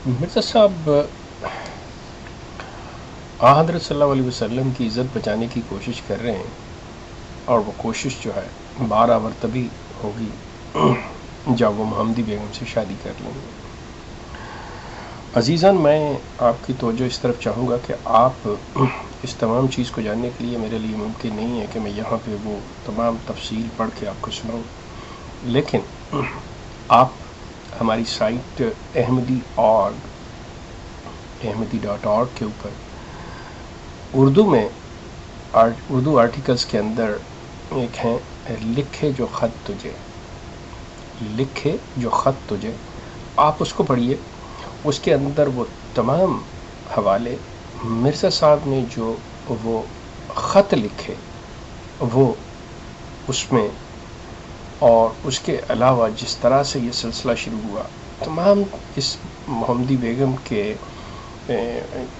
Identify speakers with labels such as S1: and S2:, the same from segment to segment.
S1: مرزا صاحب حضرت صلی اللہ علیہ وسلم کی عزت بچانے کی کوشش کر رہے ہیں، اور وہ کوشش جو ہے 12 مرتبہ ہوگی جب وہ محمدی بیگم سے شادی کر لیں گے۔ عزیزان، میں آپ کی توجہ اس طرف چاہوں گا کہ آپ اس تمام چیز کو جاننے کے لیے میرے لیے ممکن نہیں ہے کہ میں یہاں پہ وہ تمام تفصیل پڑھ کے آپ کو سناؤں، لیکن آپ ہماری سائٹ احمدی.org کے اوپر اردو میں اردو آرٹیکلز کے اندر ایک ہیں لکھے جو خط تجھے، آپ اس کو پڑھیے۔ اس کے اندر وہ تمام حوالے مرزا صاحب نے جو وہ خط لکھے وہ اس میں، اور اس کے علاوہ جس طرح سے یہ سلسلہ شروع ہوا، تمام اس محمدی بیگم کے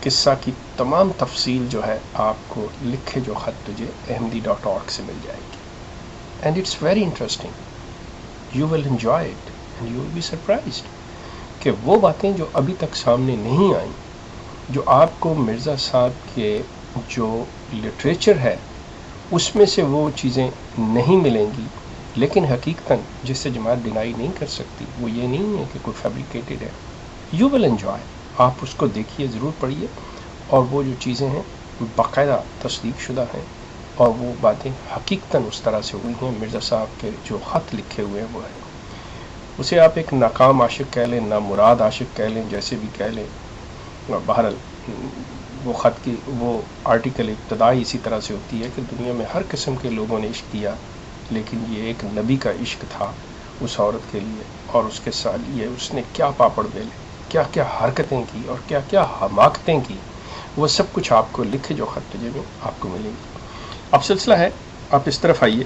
S1: قصہ کی تمام تفصیل جو ہے آپ کو لکھے جو خط تجھے ahmadi.org سے مل جائے گی، and it's very interesting, you will enjoy it and you will be surprised کہ وہ باتیں جو ابھی تک سامنے نہیں آئیں، جو آپ کو مرزا صاحب کے جو لٹریچر ہے اس میں سے وہ چیزیں نہیں ملیں گی، لیکن حقیقتاً جس سے جماعت ڈینائی نہیں کر سکتی وہ یہ نہیں ہے کہ کوئی فیبریکیٹڈ ہے۔ یو ول انجوائے، آپ اس کو دیکھیے، ضرور پڑھیے، اور وہ جو چیزیں ہیں باقاعدہ تصدیق شدہ ہیں، اور وہ باتیں حقیقتاً اس طرح سے ہوئی ہیں۔ مرزا صاحب کے جو خط لکھے ہوئے ہیں وہ ہیں، اسے آپ ایک ناکام عاشق کہہ لیں، نامراد عاشق کہہ لیں، جیسے بھی کہہ لیں، بہرحال وہ خط کی وہ آرٹیکل ابتدائی اسی طرح سے ہوتی ہے کہ دنیا میں ہر قسم کے لوگوں نے عشق کیا، لیکن یہ ایک نبی کا عشق تھا اس عورت کے لیے، اور اس کے ساتھ یہ اس نے کیا پاپڑ بیلے، کیا کیا حرکتیں کی اور کیا کیا حماقتیں کی، وہ سب کچھ آپ کو لکھے جو خط تجھے میں آپ کو ملیں گی۔ اب سلسلہ ہے، آپ اس طرف آئیے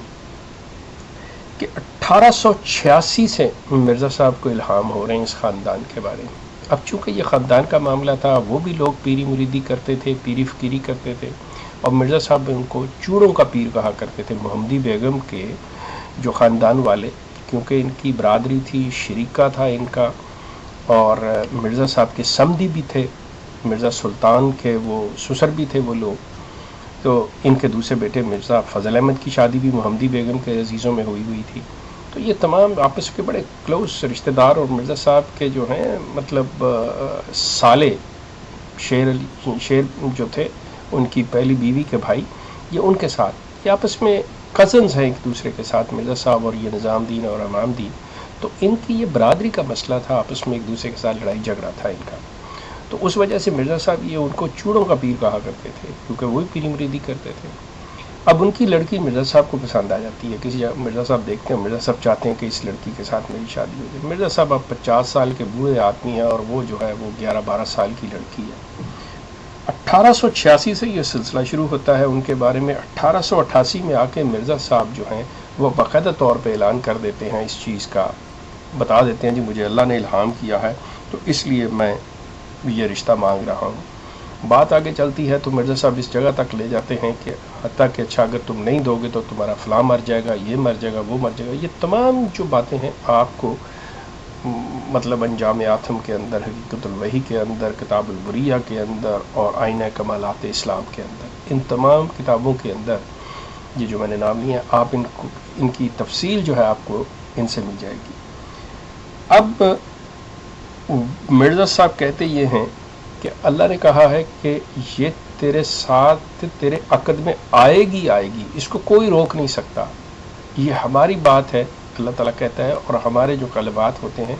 S1: کہ 1886 سے مرزا صاحب کو الہام ہو رہے ہیں اس خاندان کے بارے میں۔ اب چونکہ یہ خاندان کا معاملہ تھا، وہ بھی لوگ پیری مریدی کرتے تھے، پیری فقیری کرتے تھے، اور مرزا صاحب ان کو چوڑوں کا پیر کہا کرتے تھے۔ محمدی بیگم کے جو خاندان والے، کیونکہ ان کی برادری تھی، شریکہ تھا ان کا، اور مرزا صاحب کے سمدی بھی تھے، مرزا سلطان کے وہ سسر بھی تھے وہ لوگ، تو ان کے دوسرے بیٹے مرزا فضل احمد کی شادی بھی محمدی بیگم کے عزیزوں میں ہوئی تھی، تو یہ تمام آپس کے بڑے کلوز رشتہ دار، اور مرزا صاحب کے جو ہیں مطلب سالے شیر جو تھے، ان کی پہلی بیوی کے بھائی، یہ ان کے ساتھ، یہ آپس میں کزنز ہیں ایک دوسرے کے ساتھ، مرزا صاحب اور یہ نظام دین اور امام دین، تو ان کی یہ برادری کا مسئلہ تھا، آپس میں ایک دوسرے کے ساتھ لڑائی جھگڑا تھا ان کا، تو اس وجہ سے مرزا صاحب یہ ان کو چوڑوں کا پیر کہا کرتے تھے، کیونکہ وہی پیری مریدی کرتے تھے۔ اب ان کی لڑکی مرزا صاحب کو پسند آ جاتی ہے، کسی مرزا صاحب دیکھتے ہیں، مرزا صاحب چاہتے ہیں کہ اس لڑکی کے ساتھ میری شادی ہو جائے۔ مرزا صاحب اب 50 سال کے بوڑھے آدمی ہیں، اور وہ جو ہے وہ 11-12 سال کی لڑکی ہے۔ 1886 سے یہ سلسلہ شروع ہوتا ہے ان کے بارے میں۔ 1888 میں آ کے مرزا صاحب جو ہیں وہ باقاعدہ طور پہ اعلان کر دیتے ہیں اس چیز کا، بتا دیتے ہیں جی مجھے اللہ نے الہام کیا ہے، تو اس لیے میں یہ رشتہ مانگ رہا ہوں۔ بات آگے چلتی ہے تو مرزا صاحب اس جگہ تک لے جاتے ہیں کہ حتیٰ کہ اچھا اگر تم نہیں دو گے تو تمہارا فلاں مر جائے گا، یہ مر جائے گا، وہ مر جائے گا۔ یہ تمام جو باتیں ہیں آپ کو مطلب انجام آتم کے اندر، حقیقت الوحی کے اندر، کتاب البریہ کے اندر، اور آئینہ کمالات اسلام کے اندر، ان تمام کتابوں کے اندر یہ جو میں نے نام لیے ہیں، آپ ان کی تفصیل جو ہے آپ کو ان سے مل جائے گی۔ اب مرزا صاحب کہتے یہ ہیں کہ اللہ نے کہا ہے کہ یہ تیرے ساتھ تیرے عقد میں آئے گی، اس کو کوئی روک نہیں سکتا، یہ ہماری بات ہے، اللہ تعالیٰ کہتا ہے، اور ہمارے جو قلبات ہوتے ہیں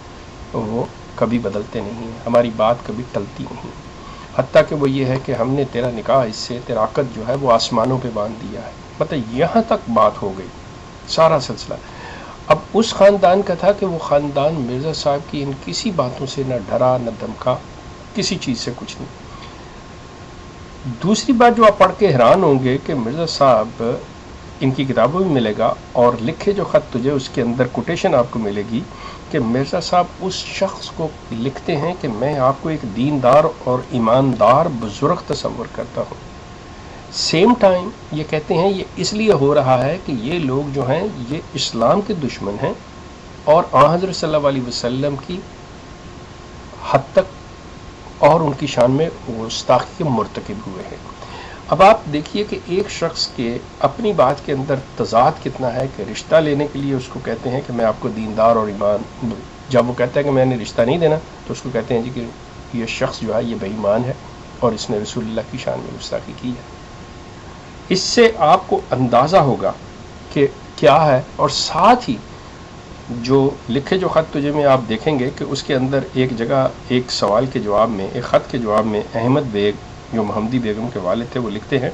S1: وہ کبھی بدلتے نہیں ہیں، ہماری بات کبھی ٹلتی نہیں، حتیٰ کہ وہ یہ ہے کہ ہم نے تیرا نکاح اس سے، تیرا عقد جو ہے وہ آسمانوں پہ باندھ دیا ہے۔ مطلب یہاں تک بات ہو گئی، سارا سلسلہ۔ اب اس خاندان کا تھا کہ وہ خاندان مرزا صاحب کی ان کسی باتوں سے نہ ڈرا نہ دھمکا، کسی چیز سے کچھ نہیں۔ دوسری بات جو آپ پڑھ کے حیران ہوں گے کہ مرزا صاحب ان کی کتابوں میں ملے گا، اور لکھے جو خط تجھے، اس کے اندر کوٹیشن آپ کو ملے گی کہ مرزا صاحب اس شخص کو لکھتے ہیں کہ میں آپ کو ایک دیندار اور ایماندار بزرگ تصور کرتا ہوں۔ سیم ٹائم یہ کہتے ہیں یہ اس لیے ہو رہا ہے کہ یہ لوگ جو ہیں یہ اسلام کے دشمن ہیں، اور آن حضرت صلی اللہ علیہ وسلم کی حد تک اور ان کی شان میں گستاخی کے مرتکب ہوئے ہیں۔ اب آپ دیکھیے کہ ایک شخص کے اپنی بات کے اندر تضاد کتنا ہے کہ رشتہ لینے کے لیے اس کو کہتے ہیں کہ میں آپ کو دیندار اور ایمان، جب وہ کہتا ہے کہ میں نے رشتہ نہیں دینا تو اس کو کہتے ہیں جی کہ یہ شخص جو ہے یہ بے ایمان ہے اور اس نے رسول اللہ کی شان میں گستاخی کی ہے۔ اس سے آپ کو اندازہ ہوگا کہ کیا ہے، اور ساتھ ہی جو لکھے جو خط تجھے میں آپ دیکھیں گے کہ اس کے اندر ایک جگہ ایک سوال کے جواب میں، ایک خط کے جواب میں احمد بیگ جو محمدی بیگم کے والد تھے وہ لکھتے ہیں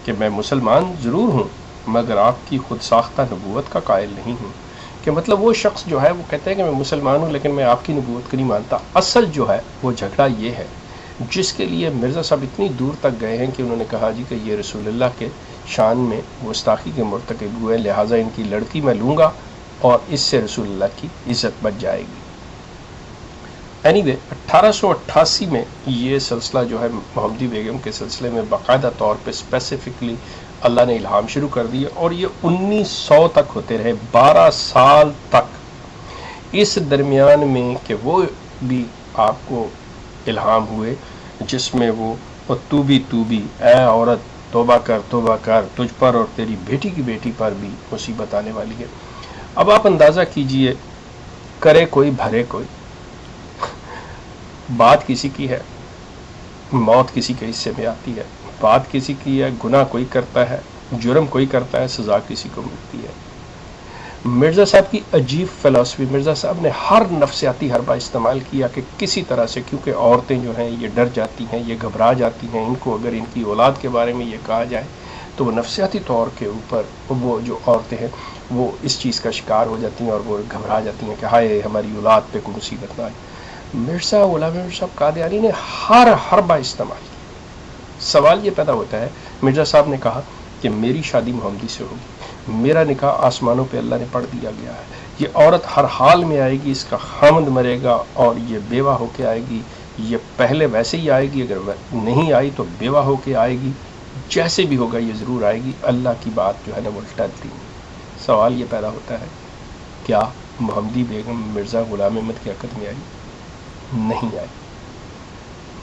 S1: کہ میں مسلمان ضرور ہوں مگر آپ کی خود ساختہ نبوت کا قائل نہیں ہوں، کہ مطلب وہ شخص جو ہے وہ کہتا ہے کہ میں مسلمان ہوں لیکن میں آپ کی نبوت کو نہیں مانتا۔ اصل جو ہے وہ جھگڑا یہ ہے جس کے لیے مرزا صاحب اتنی دور تک گئے ہیں کہ انہوں نے کہا جی کہ یہ رسول اللہ کے شان میں گستاخی کے مرتکب ہوئے، لہٰذا ان کی لڑکی میں لوں گا اور اس سے رسول اللہ کی عزت بچ جائے گی۔ اینی وے 1888 میں یہ سلسلہ جو ہے محمدی بیگم کے سلسلے میں باقاعدہ طور پہ اسپیسیفکلی اللہ نے الہام شروع کر دیا، اور یہ 1900 تک ہوتے رہے، 12 سال تک۔ اس درمیان میں کہ وہ بھی آپ کو الہام ہوئے جس میں وہ تو بھی اے عورت توبہ کر تجھ پر اور تیری بیٹی کی بیٹی پر بھی مصیبت آنے والی ہے۔ اب آپ اندازہ کیجئے، کرے کوئی بھرے کوئی، بات کسی کی ہے، موت کسی کے حصے میں آتی ہے، بات کسی کی ہے، گناہ کوئی کرتا ہے، جرم کوئی کرتا ہے، سزا کسی کو ملتی ہے۔ مرزا صاحب کی عجیب فلسفی، مرزا صاحب نے ہر نفسیاتی حربہ استعمال کیا کہ کسی طرح سے، کیونکہ عورتیں جو ہیں یہ ڈر جاتی ہیں، یہ گھبرا جاتی ہیں، ان کو اگر ان کی اولاد کے بارے میں یہ کہا جائے تو وہ نفسیاتی طور کے اوپر وہ جو عورتیں ہیں وہ اس چیز کا شکار ہو جاتی ہیں اور وہ گھبرا جاتی ہیں کہ ہائے ہماری اولاد پہ کوئی مصیبت نہ آئے۔ مرزا غلام احمد صاحب قادیانی نے ہر حربہ استعمال کیا۔ سوال یہ پیدا ہوتا ہے، مرزا صاحب نے کہا کہ میری شادی محمدی سے ہوگی، میرا نکاح آسمانوں پہ اللہ نے پڑھ دیا گیا ہے، یہ عورت ہر حال میں آئے گی، اس کا خامند مرے گا اور یہ بیوہ ہو کے آئے گی، یہ پہلے ویسے ہی آئے گی، اگر نہیں آئی تو بیوہ ہو کے آئے گی، جیسے بھی ہوگا یہ ضرور آئے گی، اللہ کی بات جو ہے نا وہ ٹلتی نہیں۔ سوال یہ پیدا ہوتا ہے، کیا محمدی بیگم مرزا غلام احمد کے عقد میں آئی؟ نہیں آئی۔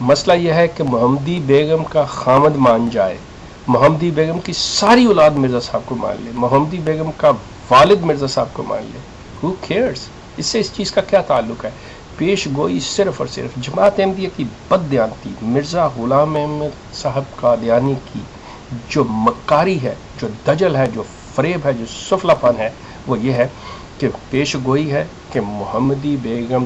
S1: مسئلہ یہ ہے کہ محمدی بیگم کا خامد مان جائے، محمدی بیگم کی ساری اولاد مرزا صاحب کو مان لے، محمدی بیگم کا والد مرزا صاحب کو مان لے، who cares؟ اس سے اس چیز کا کیا تعلق ہے؟ پیش گوئی صرف اور صرف جماعت احمدیہ کی بددیانتی، مرزا غلام احمد صاحب قادیانی کی جو مکاری ہے، جو دجل ہے، جو فریب ہے، جو سفلہ پن ہے، وہ یہ ہے کہ پیش گوئی ہے کہ محمدی بیگم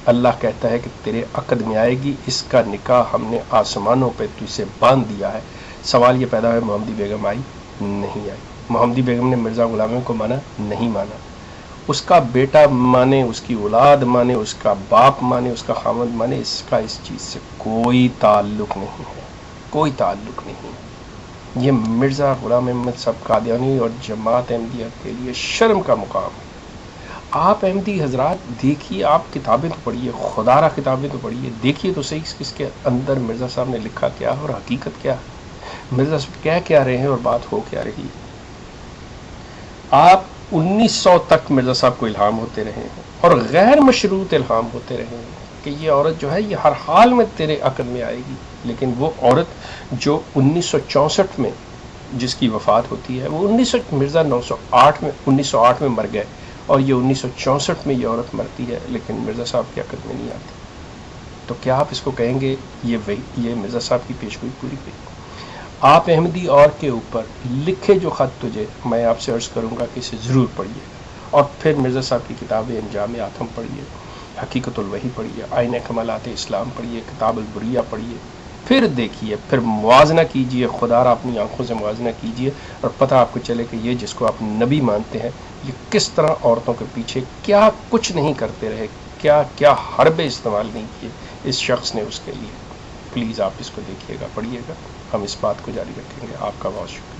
S1: اللہ کہتا ہے کہ تیرے عقد میں آئے گی، اس کا نکاح ہم نے آسمانوں پہ تجھے باندھ دیا ہے۔ سوال یہ پیدا ہے، محمدی بیگم آئی؟ نہیں آئی۔ محمدی بیگم نے مرزا غلام احمد کو مانا؟ نہیں مانا۔ اس کا بیٹا مانے، اس کی اولاد مانے، اس کا باپ مانے، اس کا خامد مانے، اس کا اس چیز سے کوئی تعلق نہیں ہے، کوئی تعلق نہیں ہے۔ یہ مرزا غلام احمد صاحب قادیانی اور جماعت احمدیہ کے لیے شرم کا مقام ہے۔ آپ احمدی حضرات دیکھیے، آپ کتابیں تو پڑھیے، خدا را کتابیں تو پڑھیے، دیکھیے تو صحیح اس کے اندر مرزا صاحب نے لکھا کیا اور حقیقت کیا ہے، مرزا صاحب کہہ کیا رہے ہیں اور بات ہو کیا رہی ہے۔ آپ 1900 تک مرزا صاحب کو الہام ہوتے رہے ہیں اور غیر مشروط الہام ہوتے رہے ہیں کہ یہ عورت جو ہے یہ ہر حال میں تیرے عقد میں آئے گی، لیکن وہ عورت جو 1964 میں جس کی وفات ہوتی ہے، وہ مرزا 1908 میں مر گئے اور یہ 1964 میں یہ عورت مرتی ہے، لیکن مرزا صاحب کے عقد میں نہیں آتی۔ تو کیا آپ اس کو کہیں گے یہ مرزا صاحب کی پیشگوئی پوری ہوئی؟ آپ احمدی اور کے اوپر لکھے جو خط تجھے، میں آپ سے عرض کروں گا کہ اسے ضرور پڑھیے، اور پھر مرزا صاحب کی کتاب انجام آتم پڑھیے، حقیقت الوحی پڑھیے، آئین کمالات اسلام پڑھیے، کتاب البریہ پڑھیے، پھر دیکھیے، پھر موازنہ کیجئے، خدا را اپنی آنکھوں سے موازنہ کیجئے اور پتہ آپ کو چلے کہ یہ جس کو آپ نبی مانتے ہیں یہ کس طرح عورتوں کے پیچھے کیا کچھ نہیں کرتے رہے، کیا کیا حربے استعمال نہیں کیے اس شخص نے اس کے لیے۔ پلیز آپ اس کو دیکھیے گا، پڑھیے گا، ہم اس بات کو جاری رکھیں گے۔ آپ کا بہت شکریہ۔